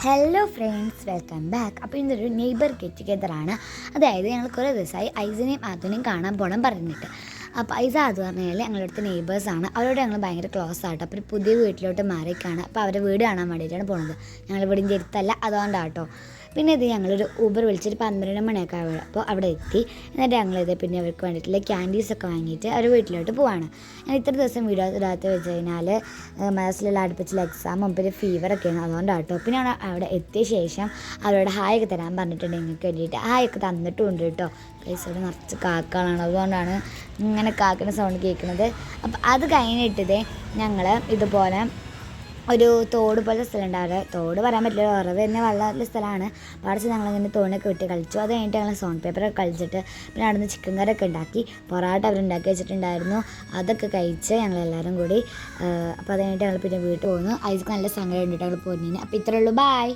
Hello friends, welcome back. അപ്പോൾ ഇന്നൊരു neighbour get ടുഗെദറാണ്. അതായത് ഞങ്ങൾ കുറേ ദിവസമായി ഐസിനെയും ആത്തുനെയും കാണാൻ പോകണം പറഞ്ഞിട്ട്. അപ്പോൾ ഐസ അത് പറഞ്ഞാൽ ഞങ്ങളുടെ അടുത്ത് നെയ്ബേഴ്സാണ്. അവരോട് ഞങ്ങൾ ഭയങ്കര ക്ലോസ് ആട്ടോ. അപ്പോൾ ഒരു പുതിയ വീട്ടിലോട്ട് മാറിക്കാണ്. അപ്പോൾ അവരുടെ വീട് കാണാൻ വേണ്ടിയിട്ടാണ് പോകുന്നത്. ഞങ്ങൾ വീടിൻ്റെ അടുത്തല്ല, അതുകൊണ്ടാട്ടോ. പിന്നെ ഇത് ഞങ്ങളൊരു ഊബർ വിളിച്ചിട്ട് 12 മണിയൊക്കെ ആവുക. അപ്പോൾ അവിടെ എത്തി. എന്നിട്ട് ഞങ്ങളിത് പിന്നെ അവർക്ക് വേണ്ടിയിട്ടുള്ള ക്യാൻഡീസൊക്കെ വാങ്ങിയിട്ട് അവർ വീട്ടിലോട്ട് പോവാണ്. ഞാൻ ഇത്ര ദിവസം വീഡിയോ ഇടാത്ത വെച്ച് കഴിഞ്ഞാൽ മനസ്സിലുള്ള അടുപ്പിച്ചുള്ള എക്സാമും പിന്നെ ഫീവറൊക്കെയാണ്, അതുകൊണ്ടാട്ടോ. പിന്നെ അവിടെ എത്തിയ ശേഷം അവരോട് ഹായൊക്കെ തരാൻ പറഞ്ഞിട്ടുണ്ട്. നിങ്ങൾക്ക് വേണ്ടിയിട്ട് ഹായൊക്കെ തന്നിട്ടുണ്ട് കേട്ടോ. പൈസയോട് നിറച്ച് കാക്കകളാണ്, അതുകൊണ്ടാണ് ഇങ്ങനെ കാക്കുന്ന സൗണ്ട് കേൾക്കുന്നത്. അപ്പോൾ അത് കഴിഞ്ഞിട്ടതേ ഞങ്ങൾ ഇതുപോലെ ഒരു തോട് പോലത്തെ സ്ഥലം ഉണ്ടാവുക. തോട് പറയാൻ പറ്റില്ല, ഉറവ് തന്നെ വെള്ളമുള്ള സ്ഥലമാണ്. പാടിച്ച് ഞങ്ങളിങ്ങനെ തോണിയൊക്കെ വിട്ട് കളിച്ചു. അത് കഴിഞ്ഞിട്ട് ഞങ്ങൾ സോൺ പേപ്പറൊക്കെ കളിച്ചിട്ട് പിന്നെ അവിടെ നിന്ന് ചിക്കൻ കറിയൊക്കെ ഉണ്ടാക്കി, പൊറാട്ട അവരുണ്ടാക്കി വെച്ചിട്ടുണ്ടായിരുന്നു. അതൊക്കെ കഴിച്ച് ഞങ്ങളെല്ലാവരും കൂടി. അപ്പോൾ അത് കഴിഞ്ഞിട്ട് ഞങ്ങൾ പിന്നെ വീട്ടിൽ പോകുന്നു. ഐസ്ക്ക് നല്ല സങ്കടം കണ്ടിട്ട് ഞങ്ങൾ പോകുന്നതിന്. അപ്പോൾ ഇത്രയേ ഉള്ളൂ, ബായ്.